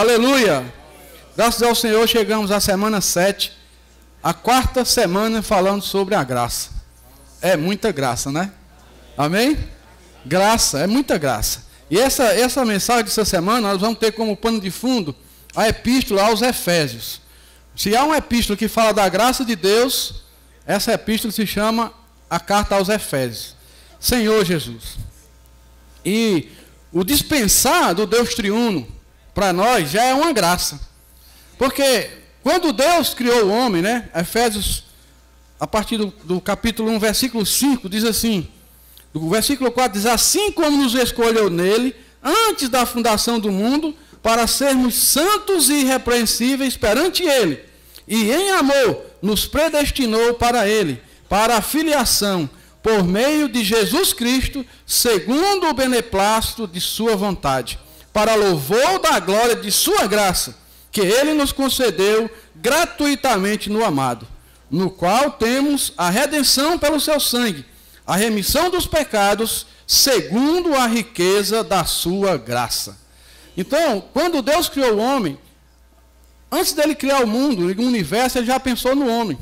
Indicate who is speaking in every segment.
Speaker 1: Aleluia! Graças ao Senhor, chegamos à semana 7, a quarta semana falando sobre a graça. É muita graça, né? Amém? Graça, é muita graça. E essa mensagem dessa semana, nós vamos ter como pano de fundo a epístola aos Efésios. Se há uma epístola que fala da graça de Deus, essa epístola se chama a carta aos Efésios. Senhor Jesus. E o dispensar do Deus triuno para nós já é uma graça. Porque quando Deus criou o homem, né? Efésios, a partir do capítulo 1, versículo 5, diz assim, do versículo 4 diz, assim como nos escolheu nele, antes da fundação do mundo, para sermos santos e irrepreensíveis perante ele, e em amor nos predestinou para ele, para a filiação, por meio de Jesus Cristo, segundo o beneplácito de sua vontade, para louvor da glória de sua graça, que ele nos concedeu gratuitamente no amado, no qual temos a redenção pelo seu sangue, a remissão dos pecados, segundo a riqueza da sua graça. Então, quando Deus criou o homem, antes dele criar o mundo, o universo, ele já pensou no homem.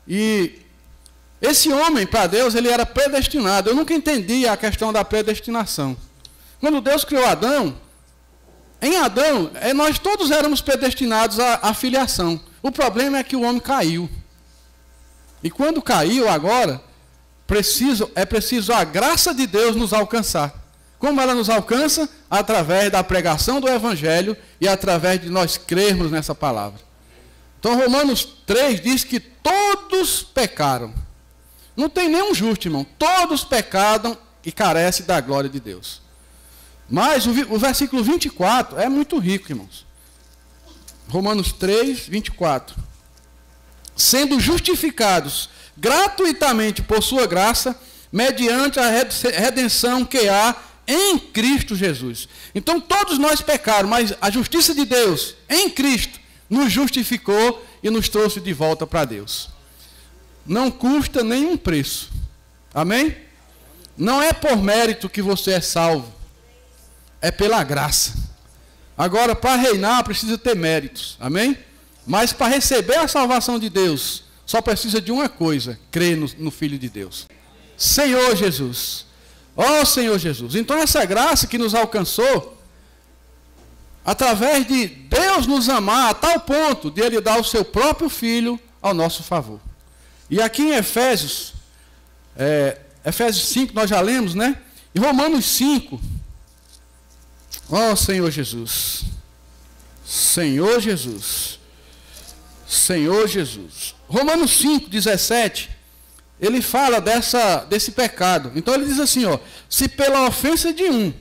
Speaker 1: E esse homem, para Deus, ele era predestinado. Eu nunca entendi a questão da predestinação. Quando Deus criou Adão, em Adão, nós todos éramos predestinados à filiação. O problema é que o homem caiu. E quando caiu agora, é preciso a graça de Deus nos alcançar. Como ela nos alcança? Através da pregação do Evangelho e através de nós crermos nessa palavra. Então Romanos 3 diz que todos pecaram. Não tem nenhum justo, irmão. Todos pecaram e carecem da glória de Deus. Mas o versículo 24 é muito rico, irmãos. Romanos 3, 24. Sendo justificados gratuitamente por sua graça, mediante a redenção que há em Cristo Jesus. Então todos nós pecaram, mas a justiça de Deus em Cristo nos justificou e nos trouxe de volta para Deus. Não custa nenhum preço. Amém? Não é por mérito que você é salvo. É pela graça. Agora, para reinar, precisa ter méritos. Amém? Mas para receber a salvação de Deus, só precisa de uma coisa: crer no Filho de Deus. Senhor Jesus. Ó Senhor Jesus. Então essa graça que nos alcançou, através de Deus nos amar a tal ponto de Ele dar o seu próprio Filho ao nosso favor. E aqui em Efésios 5 nós já lemos, né? Em Romanos 5, ó Senhor Jesus. Senhor Jesus. Senhor Jesus. Romanos 5, 17, ele fala desse pecado. Então ele diz assim, ó, se pela ofensa de um,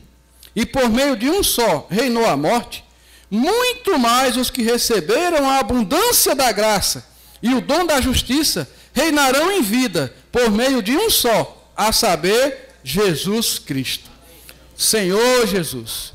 Speaker 1: e por meio de um só, reinou a morte, muito mais os que receberam a abundância da graça e o dom da justiça, reinarão em vida, por meio de um só, a saber, Jesus Cristo. Senhor Jesus.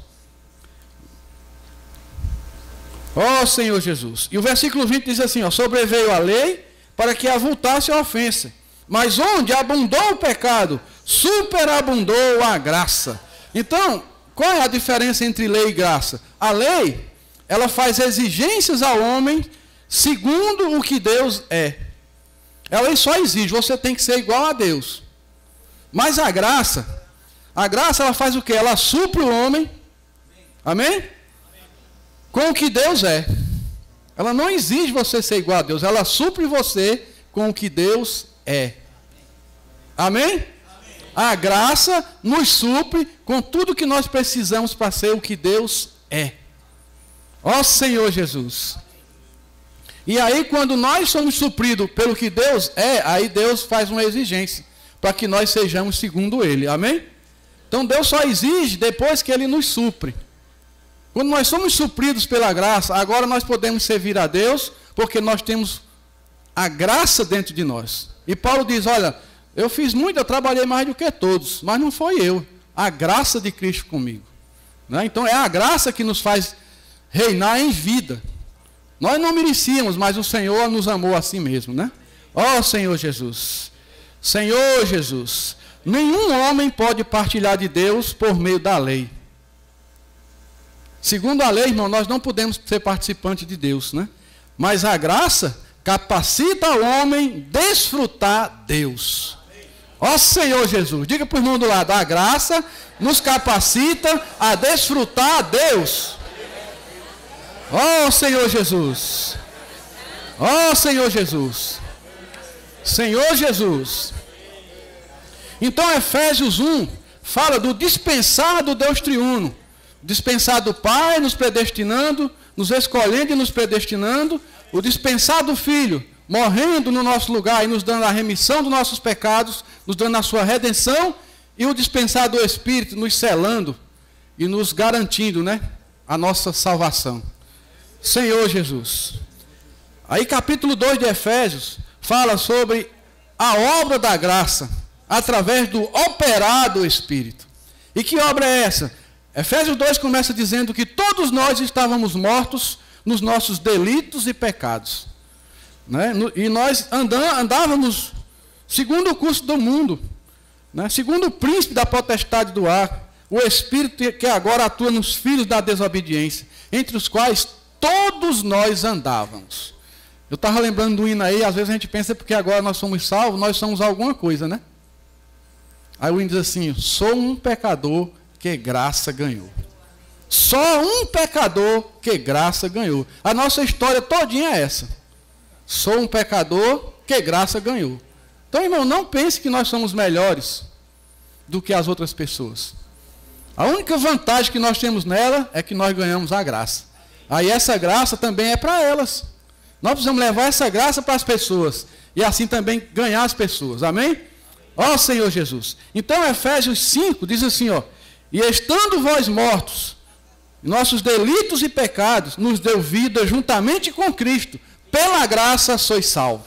Speaker 1: Ó Senhor Jesus. E o versículo 20 diz assim, ó, sobreveio a lei para que avultasse a ofensa. Mas onde abundou o pecado, superabundou a graça. Então, qual é a diferença entre lei e graça? A lei, ela faz exigências ao homem segundo o que Deus é. A lei só exige, você tem que ser igual a Deus. Mas a graça ela faz o quê? Ela supre o homem, amém? Com o que Deus é. Ela não exige você ser igual a Deus, ela supre você com o que Deus é. Amém? Amém? A graça nos supre com tudo que nós precisamos para ser o que Deus é. Ó Senhor Jesus. E aí quando nós somos supridos pelo que Deus é, aí Deus faz uma exigência para que nós sejamos segundo Ele. Amém? Então Deus só exige depois que Ele nos supre. Quando nós somos supridos pela graça, agora nós podemos servir a Deus, porque nós temos a graça dentro de nós. E Paulo diz, olha, eu fiz muito, eu trabalhei mais do que todos, mas não foi eu, a graça de Cristo comigo. Né? Então é a graça que nos faz reinar em vida. Nós não merecíamos, mas o Senhor nos amou assim mesmo, né? Ó Senhor Jesus. Senhor Jesus. Nenhum homem pode partilhar de Deus por meio da lei. Segundo a lei, irmão, nós não podemos ser participantes de Deus, né? Mas a graça capacita o homem a desfrutar Deus. Ó Senhor Jesus, diga para o irmão do lado, a graça nos capacita a desfrutar Deus. Ó Senhor Jesus. Ó Senhor Jesus. Senhor Jesus. Então Efésios 1 fala do dispensar do Deus triuno. Dispensar do Pai, nos predestinando, nos escolhendo e nos predestinando. O dispensar do Filho, morrendo no nosso lugar e nos dando a remissão dos nossos pecados, nos dando a sua redenção. E o dispensar do Espírito, nos selando e nos garantindo, né, a nossa salvação. Senhor Jesus. Aí capítulo 2 de Efésios fala sobre a obra da graça, através do operar do Espírito. E que obra é essa? Efésios 2 começa dizendo que todos nós estávamos mortos nos nossos delitos e pecados. Né? E nós andávamos segundo o curso do mundo, né? Segundo o príncipe da potestade do ar, o Espírito que agora atua nos filhos da desobediência, entre os quais todos nós andávamos. Eu estava lembrando do hino aí, às vezes a gente pensa porque agora nós somos salvos, nós somos alguma coisa, né? Aí o hino diz assim, sou um pecador que graça ganhou. Só um pecador que graça ganhou. A nossa história todinha é essa. Sou um pecador que graça ganhou. Então, irmão, não pense que nós somos melhores do que as outras pessoas. A única vantagem que nós temos nela é que nós ganhamos a graça. Aí essa graça também é para elas. Nós precisamos levar essa graça para as pessoas. E assim também ganhar as pessoas. Amém? Ó Senhor Jesus. Então Efésios 5 diz assim, ó. E estando vós mortos, nossos delitos e pecados, nos deu vida juntamente com Cristo. Pela graça sois salvos.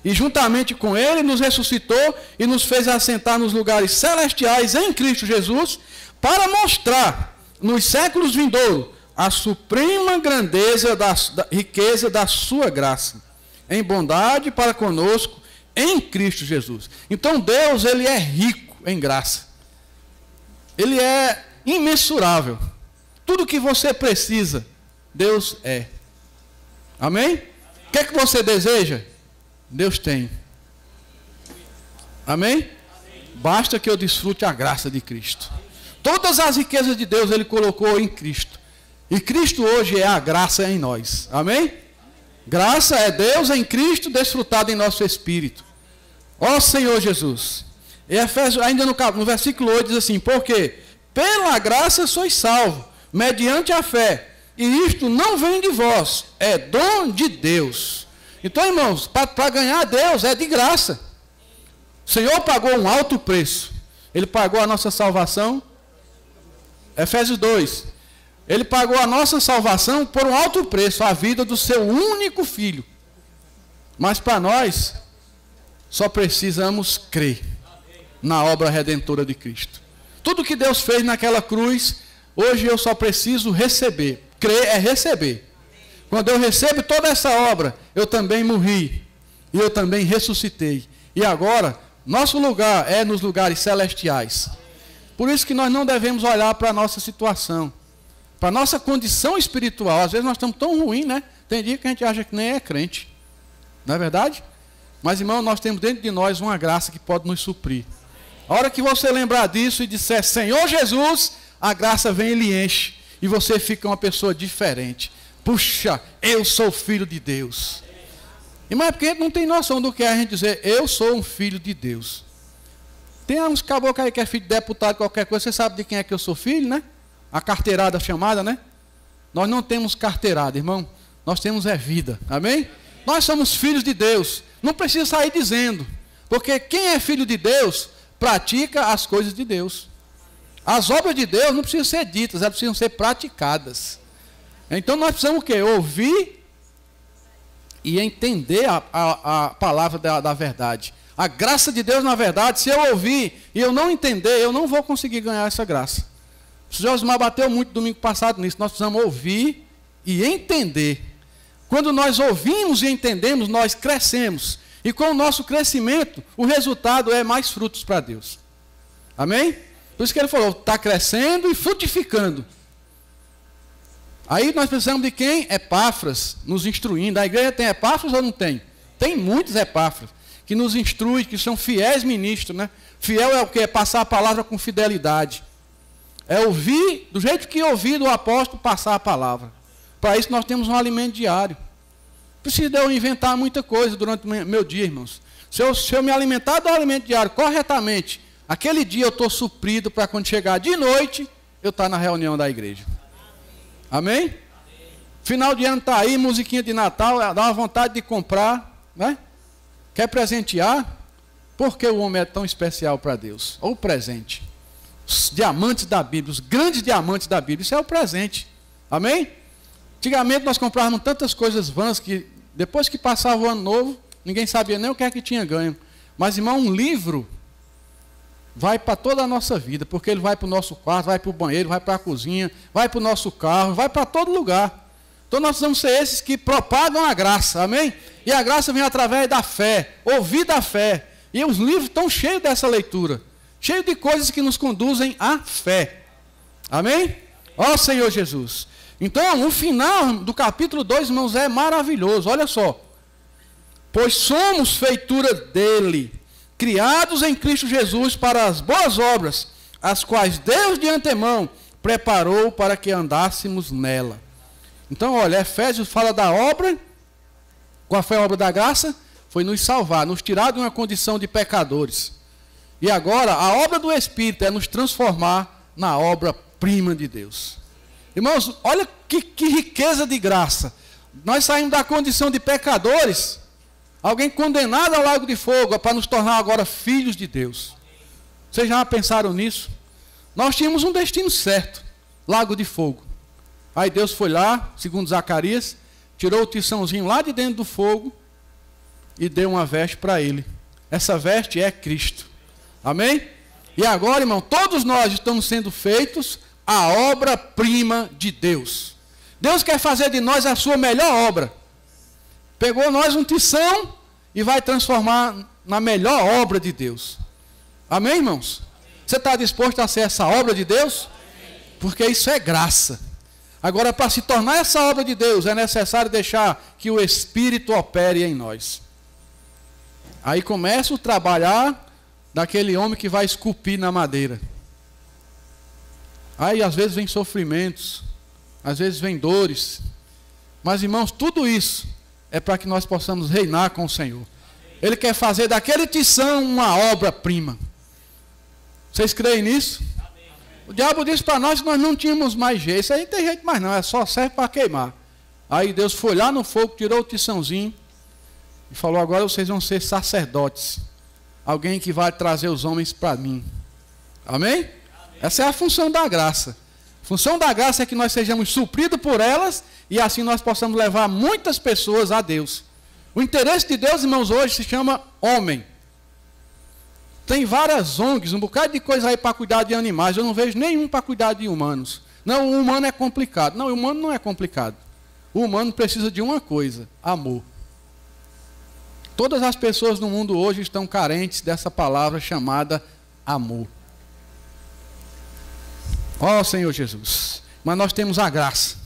Speaker 1: E juntamente com Ele nos ressuscitou e nos fez assentar nos lugares celestiais em Cristo Jesus, para mostrar nos séculos vindouros a suprema grandeza da riqueza da sua graça, em bondade para conosco, em Cristo Jesus. Então Deus, Ele é rico em graça. Ele é imensurável. Tudo que você precisa, Deus é. Amém? O que é que você deseja? Deus tem. Amém? Basta que eu desfrute a graça de Cristo. Todas as riquezas de Deus Ele colocou em Cristo. E Cristo hoje é a graça em nós. Amém? Graça é Deus em Cristo desfrutado em nosso espírito. Ó Senhor Jesus. E Efésios, ainda no versículo 8 diz assim, porque pela graça sois salvos, mediante a fé. E isto não vem de vós, é dom de Deus. Então, irmãos, para ganhar Deus é de graça. O Senhor pagou um alto preço. Ele pagou a nossa salvação. Efésios 2. Ele pagou a nossa salvação por um alto preço, a vida do seu único filho. Mas para nós, só precisamos crer na obra redentora de Cristo. Tudo que Deus fez naquela cruz, hoje eu só preciso receber. Crer é receber. Quando eu recebo toda essa obra, eu também morri. E eu também ressuscitei. E agora, nosso lugar é nos lugares celestiais. Por isso que nós não devemos olhar para a nossa situação, para a nossa condição espiritual. Às vezes nós estamos tão ruins, né? Tem dia que a gente acha que nem é crente. Não é verdade? Mas, irmão, nós temos dentro de nós uma graça que pode nos suprir. A hora que você lembrar disso e disser, Senhor Jesus, a graça vem e lhe enche. E você fica uma pessoa diferente. Puxa, eu sou filho de Deus. Irmão, é porque a gente não tem noção do que é a gente dizer, eu sou um filho de Deus. Tem uns caboclos aí que é filho de deputado, qualquer coisa, você sabe de quem é que eu sou filho, né? A carteirada chamada, né? Nós não temos carteirada, irmão. Nós temos é vida, amém? Nós somos filhos de Deus. Não precisa sair dizendo. Porque quem é filho de Deus, pratica as coisas de Deus. As obras de Deus não precisam ser ditas, elas precisam ser praticadas. Então nós precisamos o quê? Ouvir e entender a palavra da verdade. A graça de Deus, na verdade, se eu ouvir e eu não entender, eu não vou conseguir ganhar essa graça. O Senhor Osmar bateu muito domingo passado nisso. Nós precisamos ouvir e entender. Quando nós ouvimos e entendemos, nós crescemos. E com o nosso crescimento, o resultado é mais frutos para Deus. Amém? Por isso que ele falou, está crescendo e frutificando. Aí nós precisamos de quem? Epáfras, nos instruindo. A igreja tem Epáfras ou não tem? Tem muitos Epáfras, que nos instruem, que são fiéis ministros, né? Fiel é o quê? É passar a palavra com fidelidade. É ouvir, do jeito que ouvir do apóstolo, passar a palavra. Para isso nós temos um alimento diário. Precisa de eu inventar muita coisa durante o meu dia, irmãos. Se eu me alimentar do alimento diário corretamente, aquele dia eu estou suprido para quando chegar de noite, eu estar na reunião da igreja. Amém? Final de ano está aí, musiquinha de Natal, dá uma vontade de comprar, né? Quer presentear? Por que o homem é tão especial para Deus? Ou o presente? Os diamantes da Bíblia, os grandes diamantes da Bíblia, isso é o presente. Amém? Antigamente nós comprávamos tantas coisas vãs que depois que passava o ano novo, ninguém sabia nem o que é que tinha ganho. Mas, irmão, um livro vai para toda a nossa vida, porque ele vai para o nosso quarto, vai para o banheiro, vai para a cozinha, vai para o nosso carro, vai para todo lugar. Então nós precisamos ser esses que propagam a graça, amém? E a graça vem através da fé, ouvir da fé. E os livros estão cheios dessa leitura, cheios de coisas que nos conduzem à fé. Amém? Ó Senhor Jesus. Então, o final do capítulo 2, irmãos, é maravilhoso. Olha só. Pois somos feitura dele, criados em Cristo Jesus para as boas obras, as quais Deus de antemão preparou para que andássemos nela. Então, olha, Efésios fala da obra. Qual foi a obra da graça? Foi nos salvar, nos tirar de uma condição de pecadores. E agora, a obra do Espírito é nos transformar na obra-prima de Deus. Irmãos, olha que riqueza de graça. Nós saímos da condição de pecadores, alguém condenado ao lago de fogo, para nos tornar agora filhos de Deus. Vocês já pensaram nisso? Nós tínhamos um destino certo, lago de fogo. Aí Deus foi lá, segundo Zacarias, tirou o tiçãozinho lá de dentro do fogo e deu uma veste para ele. Essa veste é Cristo. Amém? E agora, irmão, todos nós estamos sendo feitos a obra-prima de Deus. Deus quer fazer de nós a sua melhor obra. Pegou nós um tição e vai transformar na melhor obra de Deus. Amém, irmãos? Você está disposto a ser essa obra de Deus? Porque isso é graça. Agora, para se tornar essa obra de Deus, é necessário deixar que o Espírito opere em nós. Aí começa o trabalhar daquele homem que vai esculpir na madeira. Aí às vezes vem sofrimentos, às vezes vem dores. Mas, irmãos, tudo isso é para que nós possamos reinar com o Senhor. Ele quer fazer daquele tição uma obra-prima. Vocês creem nisso? O diabo disse para nós que nós não tínhamos mais jeito. Isso aí não tem jeito mais não, é só serve para queimar. Aí Deus foi lá no fogo, tirou o tiçãozinho e falou: agora vocês vão ser sacerdotes. Alguém que vai trazer os homens para mim. Amém? Essa é a função da graça. A função da graça é que nós sejamos supridos por elas e assim nós possamos levar muitas pessoas a Deus. O interesse de Deus, irmãos, hoje se chama homem. Tem várias ONGs, um bocado de coisa aí para cuidar de animais. Eu não vejo nenhum para cuidar de humanos. Não, o humano é complicado. Não, o humano não é complicado. O humano precisa de uma coisa: amor. Todas as pessoas no mundo hoje estão carentes dessa palavra chamada amor. Ó Senhor Jesus. Mas nós temos a graça.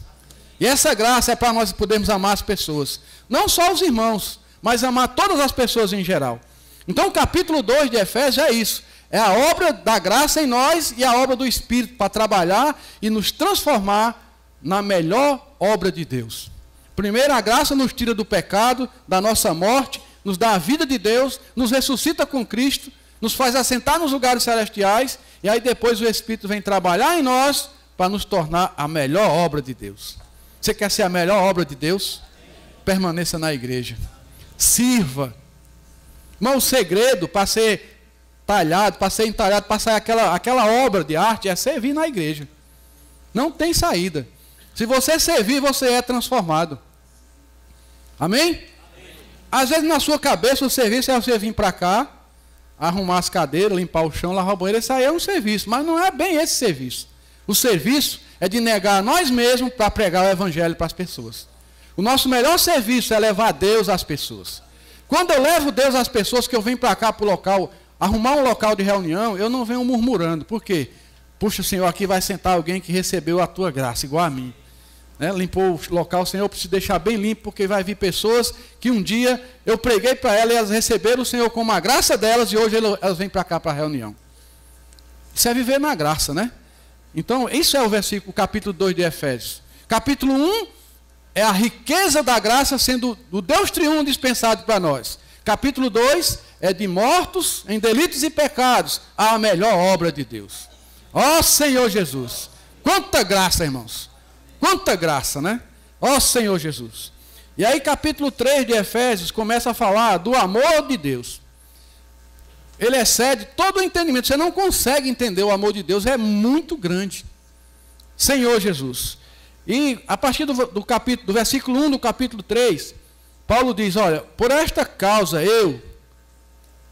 Speaker 1: E essa graça é para nós podermos amar as pessoas. Não só os irmãos, mas amar todas as pessoas em geral. Então o capítulo 2 de Efésios é isso. É a obra da graça em nós e a obra do Espírito para trabalhar e nos transformar na melhor obra de Deus. Primeiro, a graça nos tira do pecado, da nossa morte, nos dá a vida de Deus, nos ressuscita com Cristo, nos faz assentar nos lugares celestiais, e aí depois o Espírito vem trabalhar em nós para nos tornar a melhor obra de Deus. Você quer ser a melhor obra de Deus? Permaneça na igreja. Sirva. Mas o segredo para ser talhado, para ser entalhado, para sair aquela obra de arte é servir na igreja. Não tem saída. Se você servir, você é transformado. Amém? Às vezes na sua cabeça o serviço é você vir para cá, arrumar as cadeiras, limpar o chão, lavar o banheiro. Isso aí é um serviço, mas não é bem esse serviço. O serviço é de negar nós mesmos para pregar o evangelho para as pessoas. O nosso melhor serviço é levar Deus às pessoas. Quando eu levo Deus às pessoas, que eu venho para cá para o local, arrumar um local de reunião, eu não venho murmurando. Por quê? Puxa, Senhor, aqui vai sentar alguém que recebeu a tua graça, igual a mim. né? Limpou o local. Senhor, eu preciso deixar bem limpo, porque vai vir pessoas que um dia eu preguei para elas e elas receberam o Senhor como a graça delas, e hoje elas vêm para cá para a reunião. Isso é viver na graça, né? Então, isso é o capítulo 2 de Efésios. Capítulo 1 é a riqueza da graça sendo o Deus triuno dispensado para nós. Capítulo 2 é de mortos em delitos e pecados, a melhor obra de Deus. Ó Senhor Jesus, quanta graça, irmãos, quanta graça, né? Ó Senhor Jesus. E aí capítulo 3 de Efésios começa a falar do amor de Deus. Ele excede todo o entendimento, você não consegue entender o amor de Deus, é muito grande. Senhor Jesus. E a partir do versículo 1 do capítulo 3, Paulo diz, olha, por esta causa eu,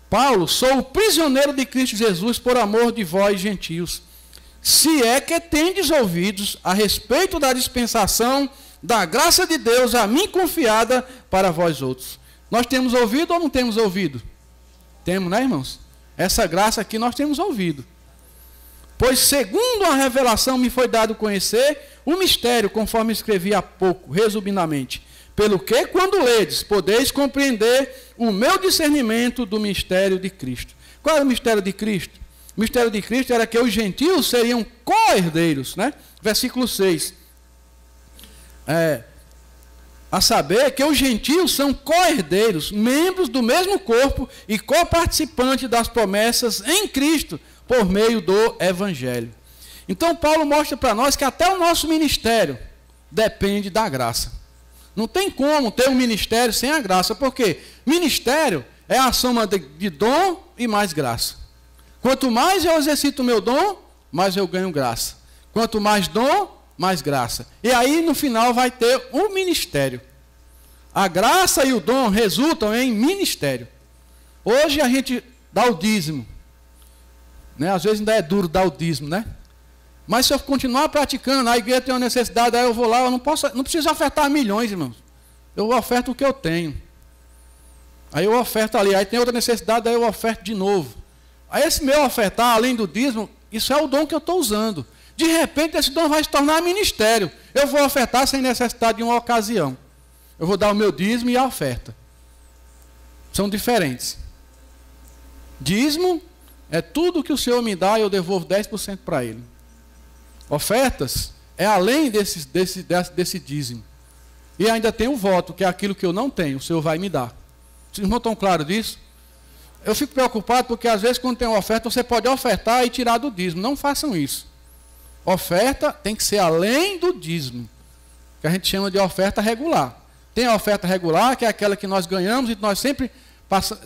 Speaker 1: Paulo, sou o prisioneiro de Cristo Jesus por amor de vós gentios, se é que tendes ouvidos a respeito da dispensação da graça de Deus a mim confiada para vós outros. Nós temos ouvido ou não temos ouvido? Temos, né, irmãos? Essa graça aqui nós temos ouvido. Pois segundo a revelação me foi dado conhecer o mistério, conforme escrevi há pouco, resumidamente. Pelo que, quando ledes, podeis compreender o meu discernimento do mistério de Cristo. Qual é o mistério de Cristo? O mistério de Cristo era que os gentios seriam co-herdeiros, né? Versículo 6. A saber que os gentios são co-herdeiros, membros do mesmo corpo e co-participantes das promessas em Cristo, por meio do Evangelho. Então Paulo mostra para nós que até o nosso ministério depende da graça. Não tem como ter um ministério sem a graça, porque ministério é a soma de dom e mais graça. Quanto mais eu exercito o meu dom, mais eu ganho graça. Quanto mais dom, mais graça. E aí no final vai ter um ministério. A graça e o dom resultam em ministério. Hoje a gente dá o dízimo, né? Às vezes ainda é duro dar o dízimo, né? Mas se eu continuar praticando, a igreja tem uma necessidade, aí eu vou lá, eu não preciso ofertar milhões, irmãos. Eu oferto o que eu tenho. Aí eu oferto ali, aí tem outra necessidade, aí eu oferto de novo. Aí esse meu ofertar, além do dízimo, isso é o dom que eu estou usando. De repente esse dom vai se tornar ministério. Eu vou ofertar sem necessidade de uma ocasião. Eu vou dar o meu dízimo e a oferta. São diferentes. Dízimo é tudo que o Senhor me dá e eu devolvo 10% para Ele. Ofertas é além desse dízimo. E ainda tem o voto, que é aquilo que eu não tenho, o Senhor vai me dar. Vocês não estão claros disso? Eu fico preocupado porque às vezes quando tem uma oferta, você pode ofertar e tirar do dízimo. Não façam isso. Oferta tem que ser além do dízimo, que a gente chama de oferta regular. Tem a oferta regular, que é aquela que nós ganhamos e nós sempre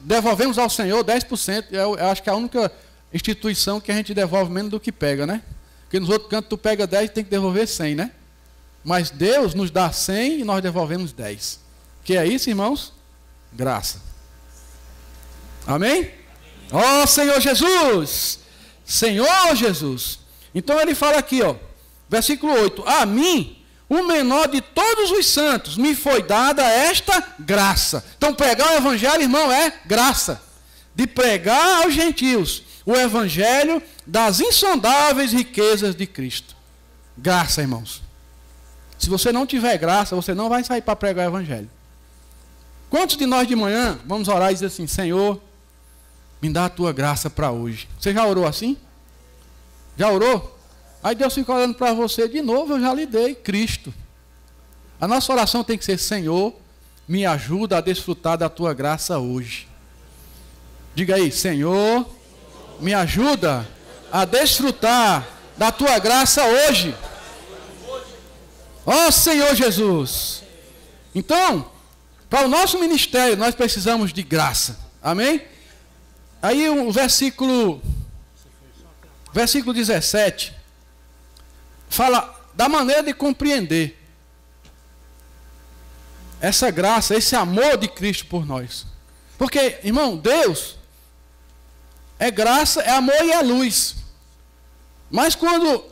Speaker 1: devolvemos ao Senhor 10%. Eu acho que é a única instituição que a gente devolve menos do que pega, né? Porque nos outros cantos tu pega 10 e tem que devolver 100, né? Mas Deus nos dá 100 e nós devolvemos 10. Que é isso, irmãos? Graça. Amém? Ó Senhor Jesus! Senhor Jesus! Então ele fala aqui, ó, versículo 8. A mim, o menor de todos os santos, me foi dada esta graça. Então pregar o evangelho, irmão, é graça. De pregar aos gentios o evangelho das insondáveis riquezas de Cristo. Graça, irmãos. Se você não tiver graça, você não vai sair para pregar o evangelho. Quantos de nós de manhã vamos orar e dizer assim, Senhor, me dá a tua graça para hoje? Você já orou assim? Já orou? Aí Deus fica olhando para você de novo, eu já lhe dei Cristo. A nossa oração tem que ser, Senhor, me ajuda a desfrutar da tua graça hoje. Diga aí, Senhor, me ajuda a desfrutar da tua graça hoje. Ó Senhor Jesus. Então, para o nosso ministério, nós precisamos de graça. Amém? Aí o versículo 17, fala da maneira de compreender essa graça, esse amor de Cristo por nós. Porque, irmão, Deus é graça, é amor e é luz. Mas quando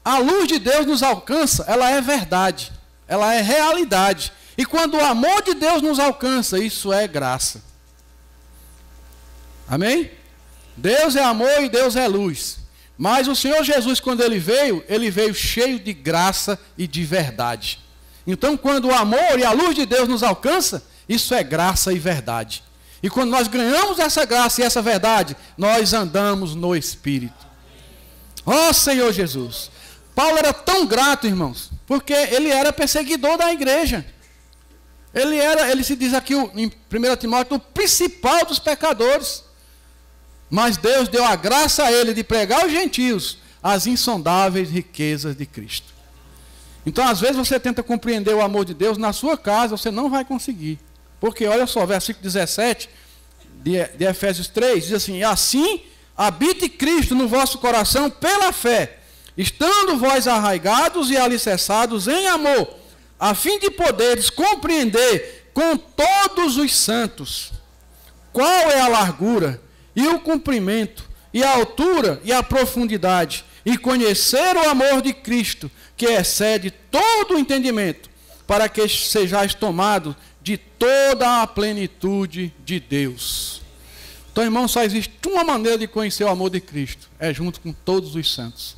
Speaker 1: a luz de Deus nos alcança, ela é verdade, ela é realidade. E quando o amor de Deus nos alcança, isso é graça. Amém? Deus é amor e Deus é luz. Mas o Senhor Jesus, quando Ele veio cheio de graça e de verdade. Então, quando o amor e a luz de Deus nos alcança, isso é graça e verdade. E quando nós ganhamos essa graça e essa verdade, nós andamos no Espírito. Ó Senhor Jesus! Paulo era tão grato, irmãos, porque ele era perseguidor da igreja. Ele se diz aqui em 1 Timóteo, o principal dos pecadores. Mas Deus deu a graça a ele de pregar aos gentios as insondáveis riquezas de Cristo. Então, às vezes, você tenta compreender o amor de Deus na sua casa, você não vai conseguir. Porque, olha só, versículo 17 de Efésios 3, diz assim: assim habite Cristo no vosso coração pela fé, estando vós arraigados e alicerçados em amor, a fim de poderes compreender com todos os santos qual é a largura e o comprimento e a altura e a profundidade, e conhecer o amor de Cristo, que excede todo o entendimento, para que sejais tomados de toda a plenitude de Deus. Então, irmão, só existe uma maneira de conhecer o amor de Cristo, é junto com todos os santos.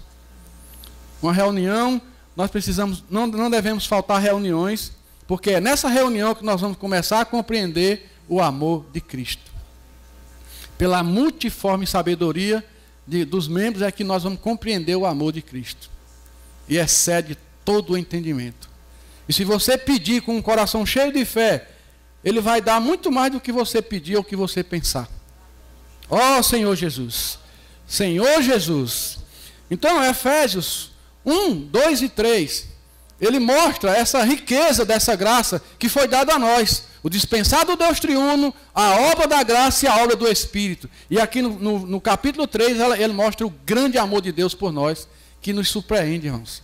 Speaker 1: Uma reunião, nós precisamos, não devemos faltar reuniões, porque é nessa reunião que nós vamos começar a compreender o amor de Cristo. Pela multiforme sabedoria dos membros é que nós vamos compreender o amor de Cristo. E excede todo o entendimento. E se você pedir com um coração cheio de fé, Ele vai dar muito mais do que você pedir ou que você pensar. Ó Senhor Jesus! Senhor Jesus! Então, Efésios 1, 2 e 3, ele mostra essa riqueza dessa graça que foi dada a nós. O dispensado do Deus triuno, a obra da graça e a obra do Espírito. E aqui no capítulo 3, ele mostra o grande amor de Deus por nós, que nos surpreende, irmãos.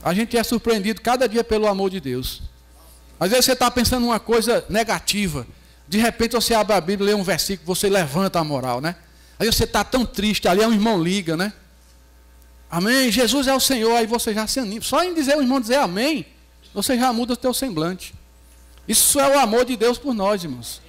Speaker 1: A gente é surpreendido cada dia pelo amor de Deus. Às vezes você está pensando uma coisa negativa, de repente você abre a Bíblia, lê um versículo, você levanta a moral, né? Aí você está tão triste, ali um irmão liga, né? Amém, Jesus é o Senhor, aí você já se anima. Só em dizer o irmão dizer amém, você já muda o teu semblante. Isso é o amor de Deus por nós, irmãos.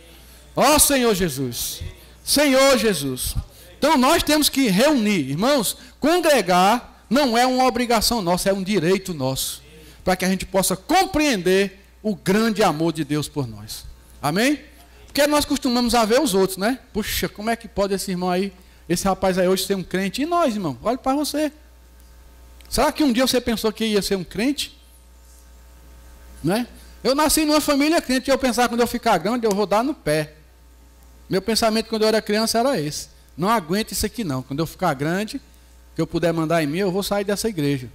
Speaker 1: Ó Senhor Jesus! Senhor Jesus! Então nós temos que reunir, irmãos, congregar não é uma obrigação nossa, é um direito nosso, para que a gente possa compreender o grande amor de Deus por nós. Amém? Porque nós costumamos a ver os outros, né? Puxa, como é que pode esse irmão aí, esse rapaz aí hoje ser um crente? E nós, irmão? Olha para você. Será que um dia você pensou que ia ser um crente? Né? Eu nasci numa família crente e eu pensava, quando eu ficar grande, eu vou dar no pé. Meu pensamento quando eu era criança era esse. Não aguento isso aqui não. Quando eu ficar grande, que eu puder mandar em mim, eu vou sair dessa igreja.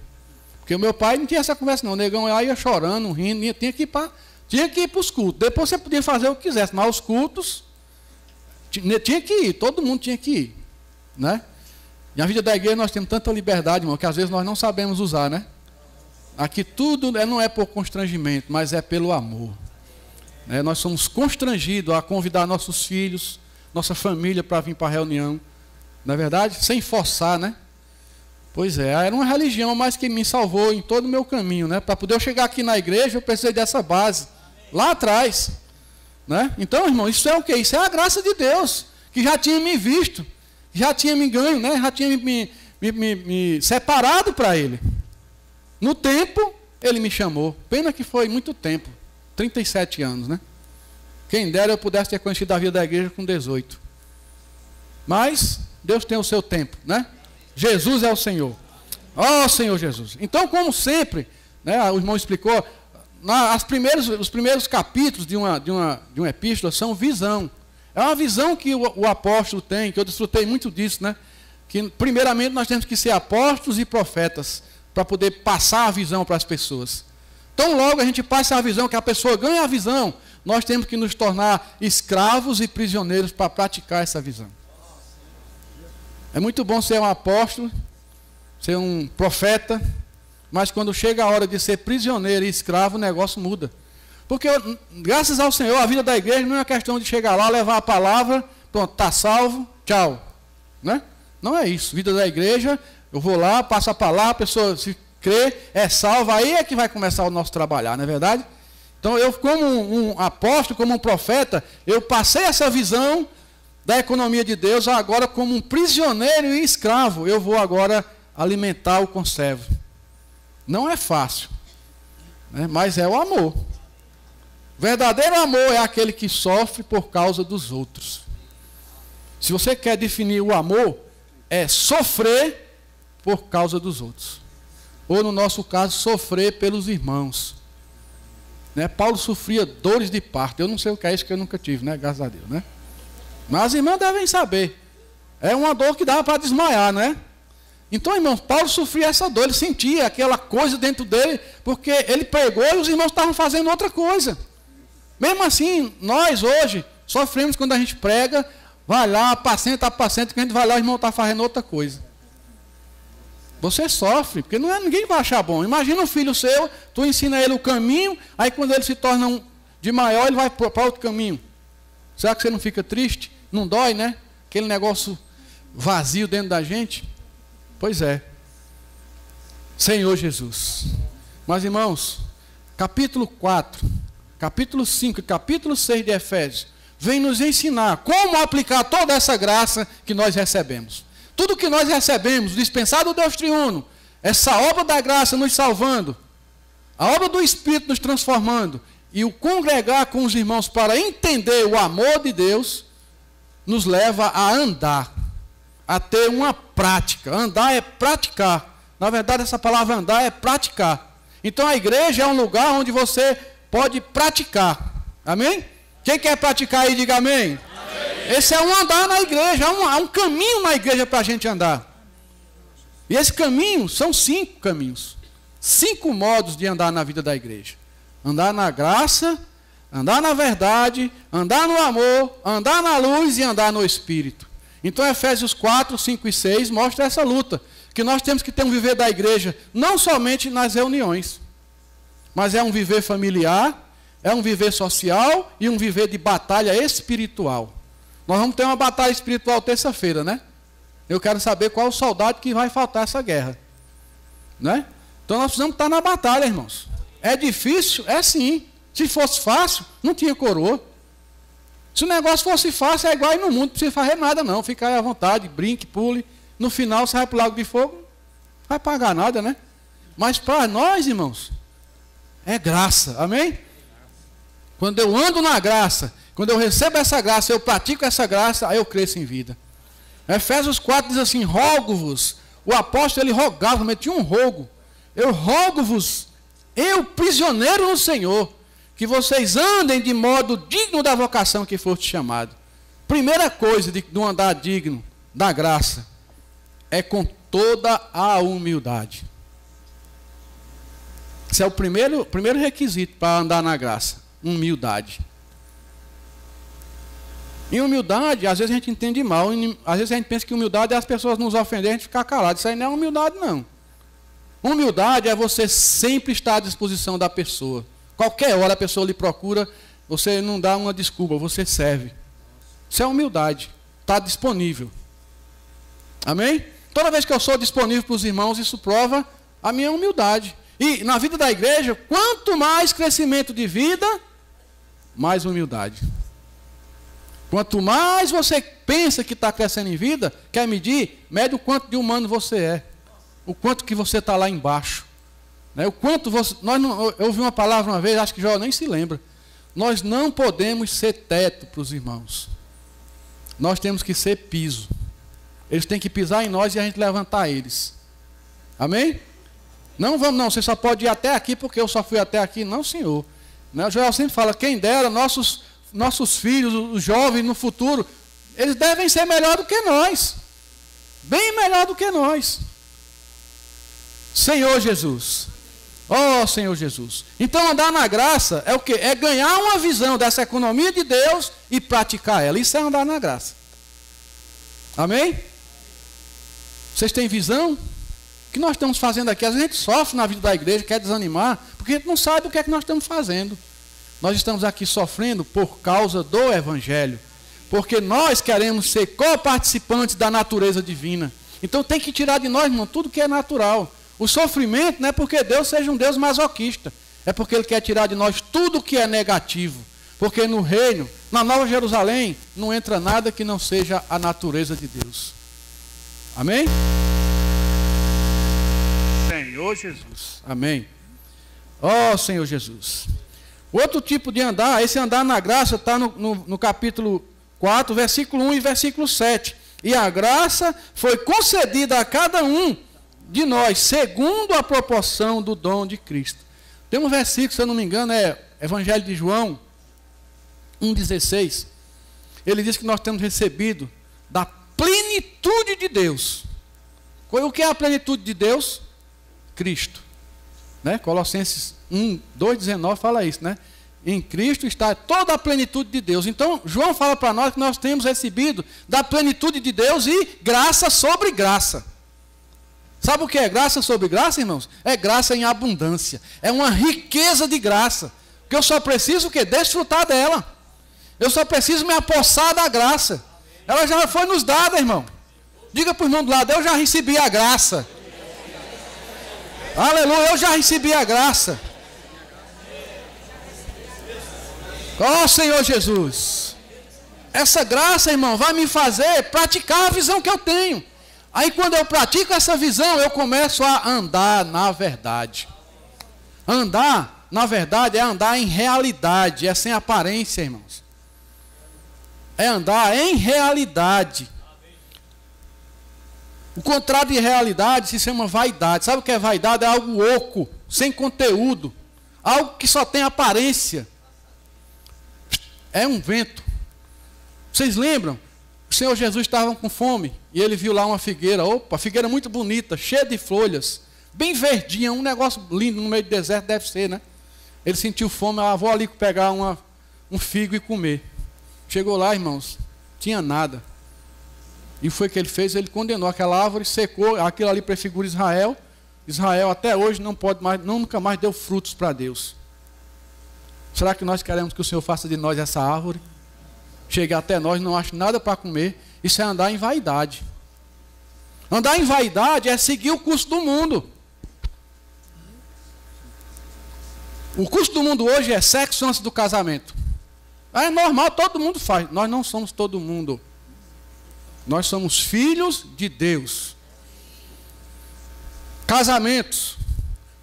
Speaker 1: Porque o meu pai não tinha essa conversa não. O negão lá ia chorando, rindo, tinha que ir para os cultos. Depois você podia fazer o que quisesse, mas os cultos tinha que ir, todo mundo tinha que ir. Né? E na vida da igreja nós temos tanta liberdade, irmão, que às vezes nós não sabemos usar, né? Aqui tudo não é por constrangimento, mas é pelo amor. Nós somos constrangidos a convidar nossos filhos, nossa família para vir para a reunião. Não é verdade? Sem forçar, né? Pois é, era uma religião, mas que me salvou em todo o meu caminho, né? Para poder eu chegar aqui na igreja, eu precisei dessa base, lá atrás. Né? Então, irmão, isso é o quê? Isso é a graça de Deus, que já tinha me visto, já tinha me ganho, né? Já tinha me separado para Ele. No tempo, Ele me chamou. Pena que foi muito tempo, 37 anos, né? Quem dera eu pudesse ter conhecido a vida da igreja com 18. Mas Deus tem o seu tempo, né? Jesus é o Senhor. Ó Senhor Jesus. Então, como sempre, né, o irmão explicou, os primeiros capítulos de uma epístola são visão. É uma visão que o apóstolo tem, que eu desfrutei muito disso, né? Que primeiramente nós temos que ser apóstolos e profetas para poder passar a visão para as pessoas. Então logo a gente passa a visão, que a pessoa ganha a visão, nós temos que nos tornar escravos e prisioneiros para praticar essa visão. É muito bom ser um apóstolo, ser um profeta, mas quando chega a hora de ser prisioneiro e escravo, o negócio muda. Porque, graças ao Senhor, a vida da igreja não é uma questão de chegar lá, levar a palavra, pronto, está salvo, tchau. Né? Não é isso. Vida da igreja, eu vou lá, passo a palavra, a pessoa se crê, é salva, aí é que vai começar o nosso trabalhar, não é verdade? Então, eu como um apóstolo, como um profeta, eu passei essa visão da economia de Deus, agora como um prisioneiro e escravo, eu vou agora alimentar o conservo. Não é fácil. né? Mas é o amor. Verdadeiro amor é aquele que sofre por causa dos outros. Se você quer definir o amor, é sofrer por causa dos outros. Ou no nosso caso, sofrer pelos irmãos. Né? Paulo sofria dores de parto. Eu não sei o que é isso, que eu nunca tive, né? Graças a Deus, né? Mas as irmãs devem saber. É uma dor que dava para desmaiar, né? Então, irmãos, Paulo sofria essa dor. Ele sentia aquela coisa dentro dele, porque ele pregou e os irmãos estavam fazendo outra coisa. Mesmo assim, nós hoje sofremos quando a gente prega, vai lá, apacenta, que a gente vai lá, o irmão está fazendo outra coisa. Você sofre, porque ninguém vai achar bom. Imagina um filho seu, tu ensina ele o caminho, aí quando ele se torna de maior, ele vai para outro caminho. Será que você não fica triste? Não dói, né? Aquele negócio vazio dentro da gente. Pois é. Senhor Jesus. Mas, irmãos, capítulo 4, capítulo 5 e capítulo 6 de Efésios vem nos ensinar como aplicar toda essa graça que nós recebemos. Tudo que nós recebemos, dispensado do Deus triuno, essa obra da graça nos salvando, a obra do Espírito nos transformando, e o congregar com os irmãos para entender o amor de Deus, nos leva a andar, a ter uma prática. Andar é praticar. Na verdade, essa palavra andar é praticar. Então a igreja é um lugar onde você pode praticar. Amém? Quem quer praticar aí, diga amém. Esse é um andar na igreja, há um caminho na igreja para a gente andar. E esse caminho são 5 caminhos. 5 modos de andar na vida da igreja. Andar na graça, andar na verdade, andar no amor, andar na luz e andar no Espírito. Então Efésios 4, 5 e 6 mostra essa luta. Que nós temos que ter um viver da igreja, não somente nas reuniões, mas é um viver familiar, é um viver social e um viver de batalha espiritual. Nós vamos ter uma batalha espiritual terça-feira, né? Eu quero saber qual o soldado que vai faltar essa guerra, né? Então nós precisamos estar na batalha, irmãos. É difícil? É sim. Se fosse fácil, não tinha coroa. Se o negócio fosse fácil, é igual aí no mundo, não precisa fazer nada não. Fica aí à vontade, brinque, pule. No final, você vai para o lago de fogo, não vai pagar nada, né? Mas para nós, irmãos, é graça, amém? Quando eu ando na graça, quando eu recebo essa graça, eu pratico essa graça, aí eu cresço em vida. Efésios 4 diz assim, rogo-vos. O apóstolo, ele rogava, metia um rogo. Eu rogo-vos, eu prisioneiro no Senhor, que vocês andem de modo digno da vocação que foste chamado. Primeira coisa de um andar digno da graça é com toda a humildade. Esse é o primeiro requisito para andar na graça. Humildade. Em humildade, às vezes a gente entende mal. Às vezes a gente pensa que humildade é as pessoas nos ofenderem e a gente ficar calado. Isso aí não é humildade, não. Humildade é você sempre estar à disposição da pessoa. Qualquer hora a pessoa lhe procura, você não dá uma desculpa, você serve. Isso é humildade. Está disponível. Amém? Toda vez que eu sou disponível para os irmãos, isso prova a minha humildade. E na vida da igreja, quanto mais crescimento de vida, mais humildade. Quanto mais você pensa que está crescendo em vida, quer medir, mede o quanto de humano você é. O quanto que você está lá embaixo. Né? O quanto você... eu ouvi uma palavra uma vez, acho que João nem se lembra. Nós não podemos ser teto para os irmãos. Nós temos que ser piso. Eles têm que pisar em nós e a gente levantar eles. Amém? Não vamos, não. Você só pode ir até aqui porque eu só fui até aqui. Não, senhor. Né? O Joel sempre fala, quem dera, nossos filhos, os jovens no futuro, eles devem ser melhor do que nós. Bem melhor do que nós. Senhor Jesus. Oh, Senhor Jesus. Então andar na graça é o quê? É ganhar uma visão dessa economia de Deus e praticar ela. Isso é andar na graça. Amém? Vocês têm visão? O que nós estamos fazendo aqui? Às vezes a gente sofre na vida da igreja, quer desanimar, porque a gente não sabe o que é que nós estamos fazendo. Nós estamos aqui sofrendo por causa do Evangelho. Porque nós queremos ser coparticipantes da natureza divina. Então tem que tirar de nós, irmão, tudo que é natural. O sofrimento não é porque Deus seja um Deus masoquista. É porque Ele quer tirar de nós tudo que é negativo. Porque no reino, na Nova Jerusalém, não entra nada que não seja a natureza de Deus. Amém? Senhor Jesus. Amém. Ó Senhor Jesus. Outro tipo de andar, esse andar na graça está no capítulo 4, versículo 1 e versículo 7. E a graça foi concedida a cada um de nós, segundo a proporção do dom de Cristo. Tem um versículo, se eu não me engano, é Evangelho de João 1,16. Ele diz que nós temos recebido da plenitude de Deus. O que é a plenitude de Deus? Cristo. Né? Colossenses 2,19 fala isso, né? Em Cristo está toda a plenitude de Deus. Então, João fala para nós que nós temos recebido da plenitude de Deus e graça sobre graça. Sabe o que é graça sobre graça, irmãos? É graça em abundância. É uma riqueza de graça. Que eu só preciso o quê? Desfrutar dela. Eu só preciso me apossar da graça. Ela já foi nos dada, irmão. Diga para o irmão do lado, eu já recebi a graça. Aleluia, eu já recebi a graça. Ó Senhor Jesus. Essa graça, irmão, vai me fazer praticar a visão que eu tenho. Aí quando eu pratico essa visão, eu começo a andar na verdade. Andar, na verdade, é andar em realidade, é sem aparência, irmãos. É andar em realidade. O contrário de realidade se chama vaidade. Sabe o que é vaidade? É algo oco, sem conteúdo. Algo que só tem aparência. É um vento. Vocês lembram? O Senhor Jesus estava com fome e ele viu lá uma figueira. Opa, figueira muito bonita, cheia de folhas, bem verdinha, um negócio lindo no meio do deserto deve ser, né? Ele sentiu fome, vou ali pegar um figo e comer. Chegou lá, irmãos, tinha nada. E foi o que ele fez, ele condenou aquela árvore, secou, aquilo ali prefigura Israel. Israel até hoje não pode mais, nunca mais deu frutos para Deus. Será que nós queremos que o Senhor faça de nós essa árvore? Chegue até nós, não ache nada para comer. Isso é andar em vaidade. Andar em vaidade é seguir o curso do mundo. O curso do mundo hoje é sexo antes do casamento. É normal, todo mundo faz. Nós não somos todo mundo. Nós somos filhos de Deus. Casamentos.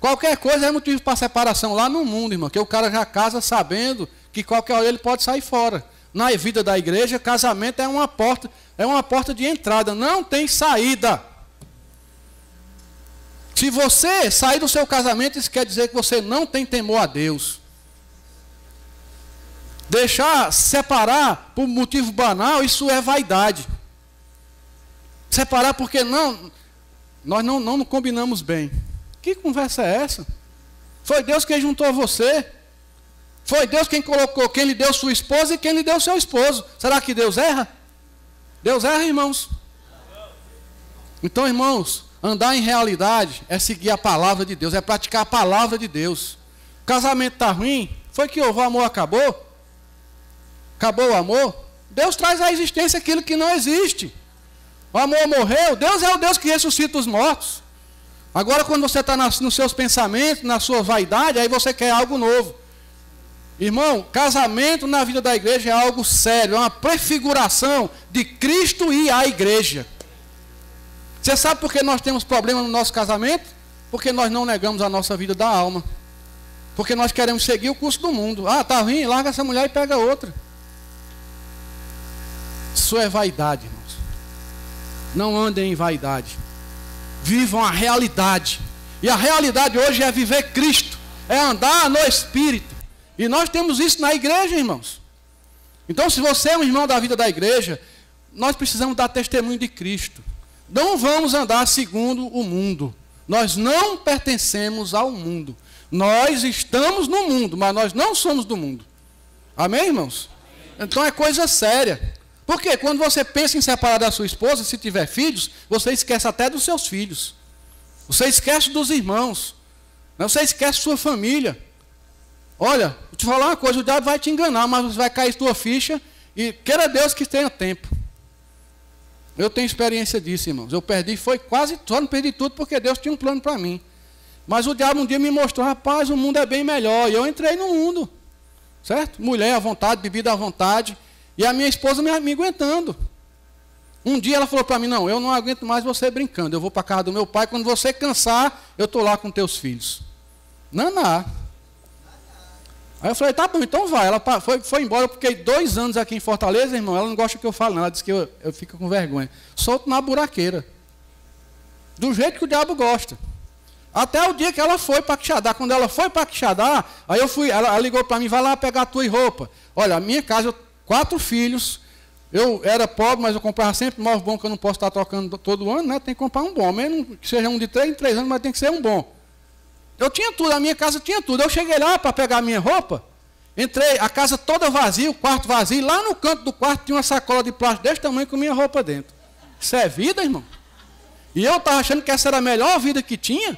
Speaker 1: Qualquer coisa é motivo para separação lá no mundo, irmão. Que o cara já casa sabendo que qualquer hora ele pode sair fora. Na vida da igreja, casamento é uma porta de entrada, não tem saída. Se você sair do seu casamento, isso quer dizer que você não tem temor a Deus. Deixar separar por motivo banal, isso é vaidade. Separar porque nós não combinamos bem. Que conversa é essa? Foi Deus quem juntou você. Foi Deus quem colocou, quem lhe deu sua esposa e quem lhe deu seu esposo. Será que Deus erra? Deus erra, irmãos. Então, irmãos, andar em realidade é seguir a palavra de Deus, é praticar a palavra de Deus. O casamento está ruim? Foi que o amor acabou? Acabou o amor? Deus traz à existência aquilo que não existe. O amor morreu, Deus é o Deus que ressuscita os mortos. Agora, quando você está nos seus pensamentos, na sua vaidade, aí você quer algo novo. Irmão, casamento na vida da igreja é algo sério, é uma prefiguração de Cristo e a igreja. Você sabe por que nós temos problema no nosso casamento? Porque nós não negamos a nossa vida da alma. Porque nós queremos seguir o curso do mundo. Ah, tá ruim, larga essa mulher e pega outra. Isso é vaidade, irmãos. Não andem em vaidade. Vivam a realidade. E a realidade hoje é viver Cristo. É andar no Espírito. E nós temos isso na igreja, irmãos. Então, se você é um irmão da vida da igreja, nós precisamos dar testemunho de Cristo. Não vamos andar segundo o mundo. Nós não pertencemos ao mundo. Nós estamos no mundo, mas nós não somos do mundo. Amém, irmãos? Então é coisa séria. Porque quando você pensa em separar da sua esposa, se tiver filhos, você esquece até dos seus filhos. Você esquece dos irmãos. Você esquece sua família. Olha, vou te falar uma coisa, o diabo vai te enganar, mas vai cair sua ficha e queira Deus que tenha tempo. Eu tenho experiência disso, irmãos. Eu perdi, só não perdi tudo porque Deus tinha um plano para mim. Mas o diabo um dia me mostrou, rapaz, o mundo é bem melhor. E eu entrei no mundo, certo? Mulher à vontade, bebida à vontade. E a minha esposa me aguentando. Um dia ela falou para mim, não, eu não aguento mais você brincando. Eu vou para a casa do meu pai, quando você cansar, eu estou lá com teus filhos. Naná. Aí eu falei, tá bom, então vai. Ela foi embora, eu fiquei 2 anos aqui em Fortaleza, irmão. Ela não gosta que eu fale, não. Ela disse que eu fico com vergonha. Solto na buraqueira. Do jeito que o diabo gosta. Até o dia que ela foi para Quixadá. Quando ela foi para Quixadá, aí eu fui, ela ligou para mim, vai lá pegar a tua roupa. Olha, a minha casa, 4 filhos. Eu era pobre, mas eu comprava sempre móvel bom, que eu não posso estar trocando todo ano, né? Tem que comprar um bom. Mesmo que seja um de 3 em 3 anos, mas tem que ser um bom. Eu tinha tudo, a minha casa tinha tudo. Eu cheguei lá para pegar a minha roupa, entrei, a casa toda vazia, o quarto vazio. Lá no canto do quarto tinha uma sacola de plástico desse tamanho com minha roupa dentro. Isso é vida, irmão? E eu estava achando que essa era a melhor vida que tinha.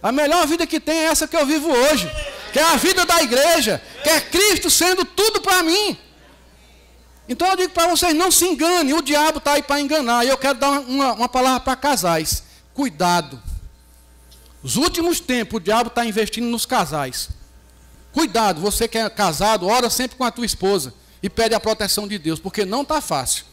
Speaker 1: A melhor vida que tem é essa que eu vivo hoje. Que é a vida da igreja. Que é Cristo sendo tudo para mim. Então eu digo para vocês, não se enganem. O diabo está aí para enganar. E eu quero dar uma palavra para casais. Cuidado. Os últimos tempos, o diabo está investindo nos casais. Cuidado, você que é casado, ora sempre com a tua esposa. E pede a proteção de Deus, porque não está fácil.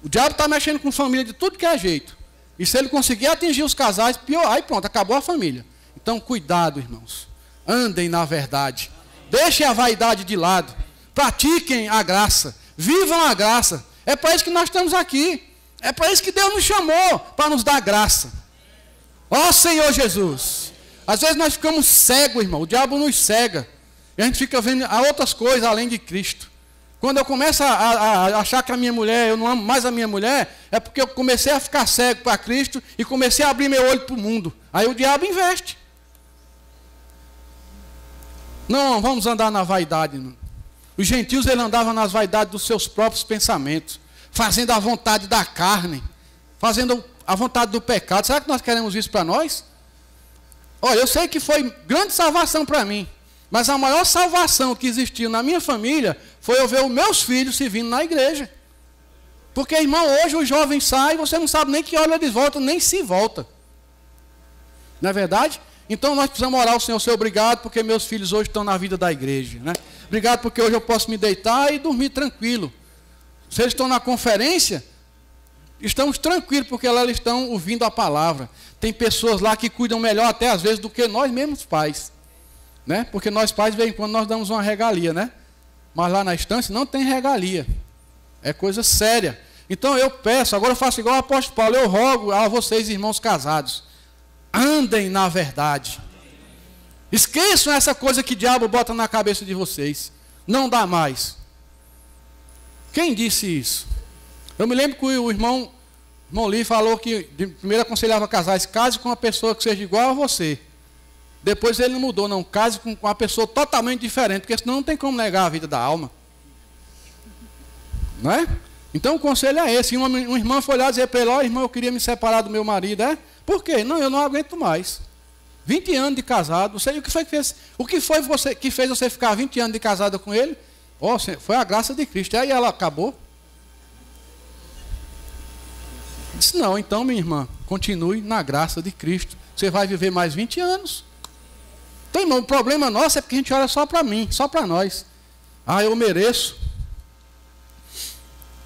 Speaker 1: O diabo está mexendo com família de tudo que é jeito. E se ele conseguir atingir os casais, pior, aí pronto, acabou a família. Então, cuidado, irmãos. Andem na verdade. Deixem a vaidade de lado. Pratiquem a graça. Vivam a graça. É para isso que nós estamos aqui. É para isso que Deus nos chamou, para nos dar graça. Ó Senhor Jesus. Às vezes nós ficamos cegos, irmão. O diabo nos cega. E a gente fica vendo outras coisas além de Cristo. Quando eu começo a achar que a minha mulher, eu não amo mais a minha mulher, é porque eu comecei a ficar cego para Cristo e comecei a abrir meu olho para o mundo. Aí o diabo investe. Não, vamos andar na vaidade. Não. Os gentios, eles andavam nas vaidades dos seus próprios pensamentos, fazendo a vontade da carne, fazendo a vontade do pecado. Será que nós queremos isso para nós? Olha, eu sei que foi grande salvação para mim. Mas a maior salvação que existiu na minha família foi eu ver os meus filhos servindo na igreja. Porque, irmão, hoje os jovens saem, você não sabe nem que hora eles voltam, nem se volta. Não é verdade? Então nós precisamos orar ao Senhor, Senhor, obrigado, porque meus filhos hoje estão na vida da igreja. Né? Obrigado porque hoje eu posso me deitar e dormir tranquilo. Se eles estão na conferência, estamos tranquilos, porque lá eles estão ouvindo a palavra. Tem pessoas lá que cuidam melhor até às vezes do que nós mesmos pais. Né? Porque nós pais, de vez em quando, nós damos uma regalia, né? Mas lá na estância não tem regalia. É coisa séria. Então eu peço, agora eu faço igual o apóstolo Paulo, eu rogo a vocês, irmãos casados, andem na verdade. Esqueçam essa coisa que o diabo bota na cabeça de vocês. Não dá mais. Quem disse isso? Eu me lembro que o irmão Lee falou que primeiro aconselhava casais, case com uma pessoa que seja igual a você. Depois ele não mudou, não. Case com uma pessoa totalmente diferente, porque senão não tem como negar a vida da alma. Não é? Então o conselho é esse. Uma irmã foi lá dizer para ele, ó, irmão, eu queria me separar do meu marido. É? Por quê? Não, eu não aguento mais. 20 anos de casado. Não sei o que foi que fez. O que foi que fez você ficar 20 anos de casada com ele? Oh, foi a graça de Cristo. Aí ela acabou. Disse, não, então minha irmã, continue na graça de Cristo. Você vai viver mais 20 anos. Então, irmão, o problema nosso é porque a gente olha só para mim, só para nós. Ah, eu mereço.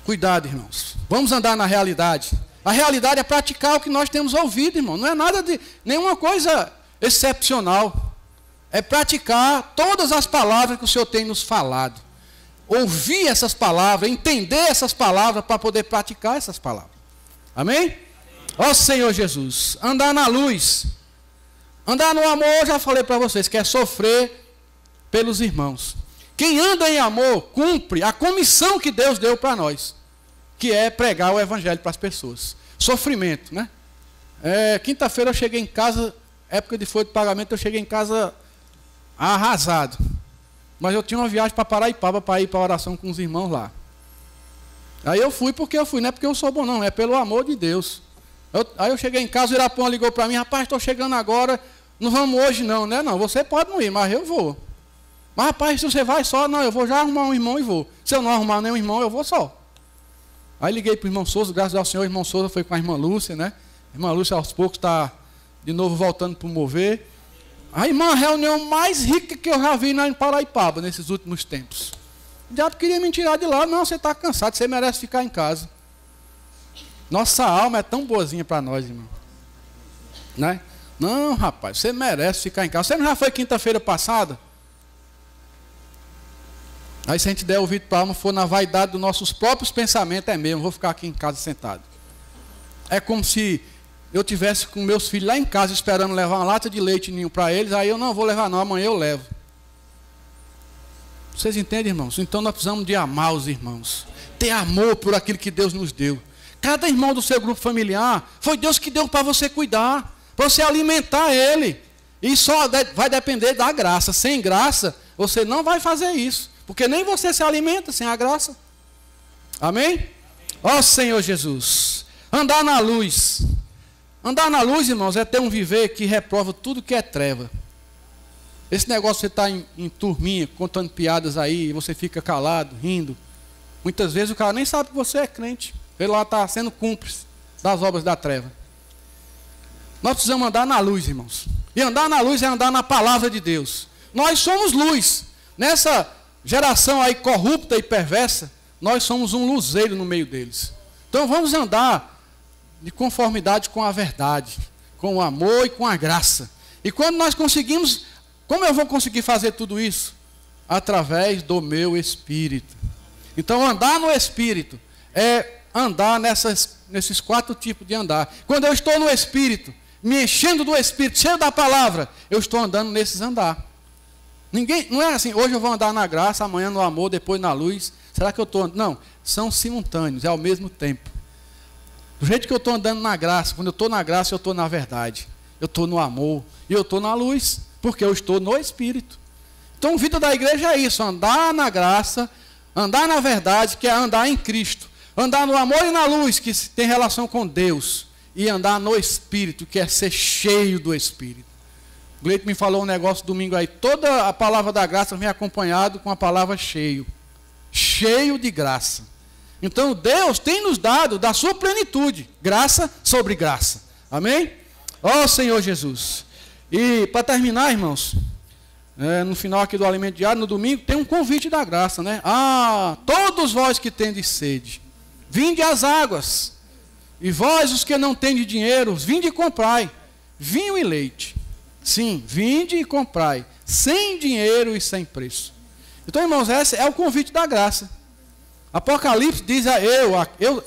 Speaker 1: Cuidado, irmãos. Vamos andar na realidade. A realidade é praticar o que nós temos ouvido, irmão. Não é nada de nenhuma coisa excepcional. É praticar todas as palavras que o Senhor tem nos falado. Ouvir essas palavras, entender essas palavras para poder praticar essas palavras. Amém? Ó Senhor Jesus, andar na luz. Andar no amor, eu já falei para vocês, que é sofrer pelos irmãos. Quem anda em amor, cumpre a comissão que Deus deu para nós, que é pregar o evangelho para as pessoas. Sofrimento, né? Quinta-feira eu cheguei em casa, época de folha de pagamento, eu cheguei em casa arrasado. Mas eu tinha uma viagem para Paraipaba, para ir para a oração com os irmãos lá. Aí eu fui porque eu fui, não é porque eu sou bom não, é pelo amor de Deus. Aí eu cheguei em casa, o Irapão ligou para mim, rapaz, estou chegando agora, não vamos hoje não, né? Não, você pode não ir, mas eu vou. Mas rapaz, se você vai só, não, eu vou já arrumar um irmão e vou. Se eu não arrumar nenhum irmão, eu vou só. Aí liguei para o irmão Souza, graças ao Senhor, o irmão Souza foi com a irmã Lúcia, né? A irmã Lúcia aos poucos está de novo voltando para o mover. A irmã, a reunião mais rica que eu já vi em Paraipaba nesses últimos tempos. O diabo queria me tirar de lá, não, você está cansado, você merece ficar em casa. Nossa alma é tão boazinha para nós, irmão. Né? Não, rapaz, você merece ficar em casa. Você não já foi quinta-feira passada? Aí se a gente der ouvido para a alma, for na vaidade dos nossos próprios pensamentos, é mesmo, vou ficar aqui em casa sentado. É como se eu tivesse com meus filhos lá em casa esperando levar uma lata de leite ninho para eles, aí eu não vou levar não, amanhã eu levo. Vocês entendem, irmãos? Então nós precisamos de amar os irmãos. Ter amor por aquilo que Deus nos deu. Cada irmão do seu grupo familiar, foi Deus que deu para você cuidar, para você alimentar ele. E só vai depender da graça. Sem graça, você não vai fazer isso. Porque nem você se alimenta sem a graça. Amém? Ó Senhor Jesus. Andar na luz. Andar na luz, irmãos, é ter um viver que reprova tudo que é treva. Esse negócio de você estar em turminha, contando piadas aí, e você fica calado, rindo. Muitas vezes o cara nem sabe que você é crente. Ele lá está sendo cúmplice das obras da treva. Nós precisamos andar na luz, irmãos. E andar na luz é andar na palavra de Deus. Nós somos luz. Nessa geração aí corrupta e perversa, nós somos um luzeiro no meio deles. Então vamos andar de conformidade com a verdade, com o amor e com a graça. E quando nós conseguimos, como eu vou conseguir fazer tudo isso? Através do meu Espírito. Então andar no Espírito é andar nesses 4 tipos de andar. Quando eu estou no Espírito, me enchendo do Espírito, cheio da palavra, eu estou andando nesses andar. Ninguém, não é assim, hoje eu vou andar na graça, amanhã no amor, depois na luz. Será que eu estou andando? Não, são simultâneos, é ao mesmo tempo. Do jeito que eu estou andando na graça, quando eu estou na graça, eu estou na verdade. Eu estou no amor e eu estou na luz, porque eu estou no Espírito. Então, a vida da igreja é isso, andar na graça, andar na verdade, que é andar em Cristo. Andar no amor e na luz, que tem relação com Deus. E andar no Espírito, que é ser cheio do Espírito. O Gleito me falou um negócio domingo aí. Toda a palavra da graça vem acompanhado com a palavra cheio. Cheio de graça. Então Deus tem nos dado da sua plenitude. Graça sobre graça. Amém? Ó Senhor Jesus. E para terminar, irmãos, no final aqui do alimento diário, no domingo, tem um convite da graça, né? Ah, todos vós que tendes sede, vinde às águas. E vós os que não tendes dinheiro, vinde e comprai vinho e leite. Sim, vinde e comprai, sem dinheiro e sem preço. Então, irmãos, esse é o convite da graça. Apocalipse diz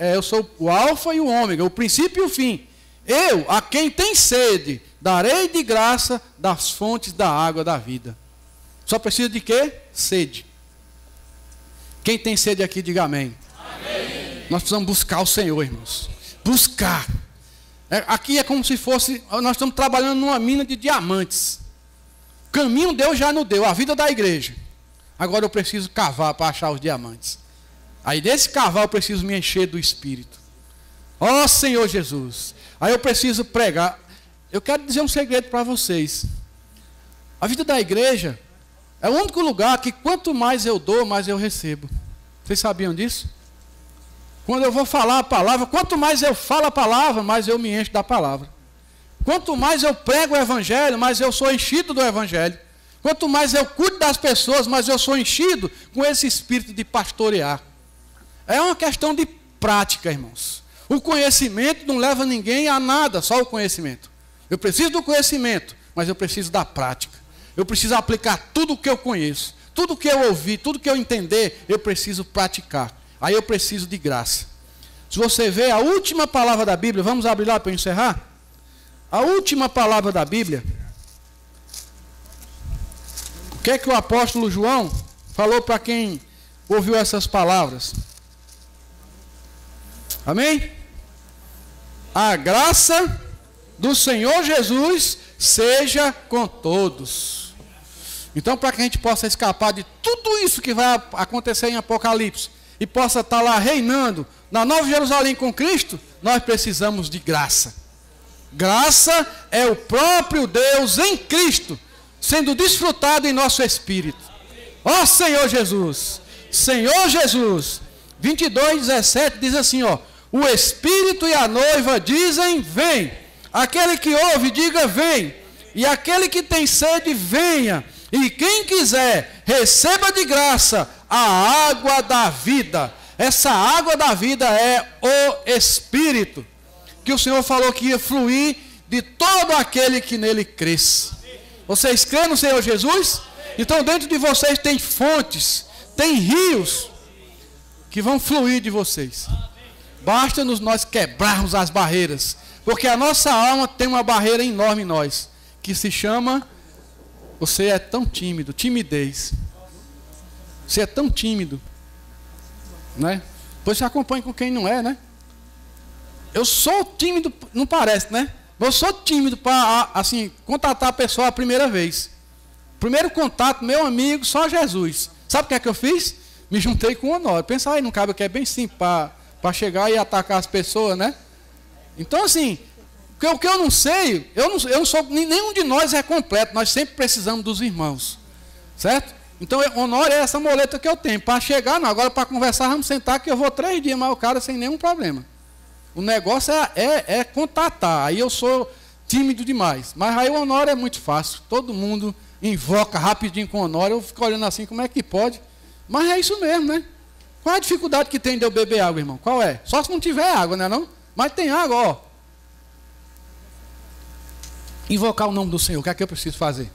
Speaker 1: eu sou o alfa e o ômega, o princípio e o fim. Eu, a quem tem sede, darei de graça das fontes da água da vida. Só precisa de quê? Sede. Quem tem sede aqui, diga amém. Amém. Nós precisamos buscar o Senhor, irmãos. Buscar. Aqui é como se fosse, nós estamos trabalhando numa mina de diamantes. O caminho Deus já nos deu, a vida da igreja. Agora eu preciso cavar para achar os diamantes. Aí desse cavar eu preciso me encher do Espírito. Ó Senhor Jesus. Aí eu preciso pregar. Eu quero dizer um segredo para vocês. A vida da igreja é o único lugar que quanto mais eu dou, mais eu recebo. Vocês sabiam disso? Quando eu vou falar a palavra, quanto mais eu falo a palavra, mais eu me encho da palavra. Quanto mais eu prego o Evangelho, mais eu sou enchido do Evangelho. Quanto mais eu cuido das pessoas, mais eu sou enchido com esse espírito de pastorear. É uma questão de prática, irmãos. O conhecimento não leva ninguém a nada, só o conhecimento. Eu preciso do conhecimento, mas eu preciso da prática. Eu preciso aplicar tudo o que eu conheço. Tudo o que eu ouvi, tudo que eu entender, eu preciso praticar. Aí eu preciso de graça. Se você vê a última palavra da Bíblia, vamos abrir lá para encerrar? A última palavra da Bíblia. O que é que o apóstolo João falou para quem ouviu essas palavras? Amém? A graça do Senhor Jesus seja com todos. Então, para que a gente possa escapar de tudo isso que vai acontecer em Apocalipse, e possa estar lá reinando na Nova Jerusalém com Cristo, nós precisamos de graça. Graça é o próprio Deus em Cristo, sendo desfrutado em nosso espírito. Ó Senhor Jesus, Senhor Jesus, 22:17 diz assim, ó: o Espírito e a noiva dizem, vem. Aquele que ouve, diga, vem. E aquele que tem sede, venha. E quem quiser, receba de graça a água da vida. Essa água da vida é o Espírito, que o Senhor falou que ia fluir de todo aquele que nele cresce. Vocês creem no Senhor Jesus? Então dentro de vocês tem fontes, Tem rios que vão fluir de vocês. Basta-nos nós quebrarmos as barreiras. Porque a nossa alma tem uma barreira enorme em nós, que se chama: você é tão tímido, timidez. Você é tão tímido, né? Pois você acompanha com quem não é, né? Eu sou tímido, não parece, né? Eu sou tímido para, assim, contatar a pessoa a primeira vez. Primeiro contato, meu amigo, só Jesus. Sabe o que é que eu fiz? Me juntei com o Honório. Pensa aí, não cabe, que é bem simples para chegar e atacar as pessoas, né? Então, assim, o que eu não sei, eu não sou, nenhum de nós é completo. Nós sempre precisamos dos irmãos, certo? Então, Honório é essa moleta que eu tenho. Para chegar, não. Agora, para conversar, vamos sentar que eu vou 3 dias mais o cara sem nenhum problema. O negócio é contatar. Aí eu sou tímido demais. Mas aí o Honório é muito fácil. Todo mundo invoca rapidinho com o Honório. Eu fico olhando assim, como é que pode? Mas é isso mesmo, né? Qual é a dificuldade que tem de eu beber água, irmão? Qual é? Só se não tiver água, né não? Mas tem água, ó. Invocar o nome do Senhor. O que é que eu preciso fazer?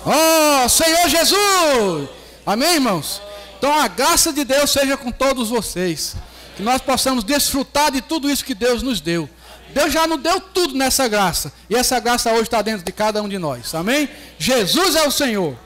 Speaker 1: Oh, Senhor Jesus! Amém, irmãos? Então a graça de Deus seja com todos vocês. Que nós possamos desfrutar de tudo isso que Deus nos deu. Deus já nos deu tudo nessa graça. E essa graça hoje está dentro de cada um de nós. Amém? Jesus é o Senhor.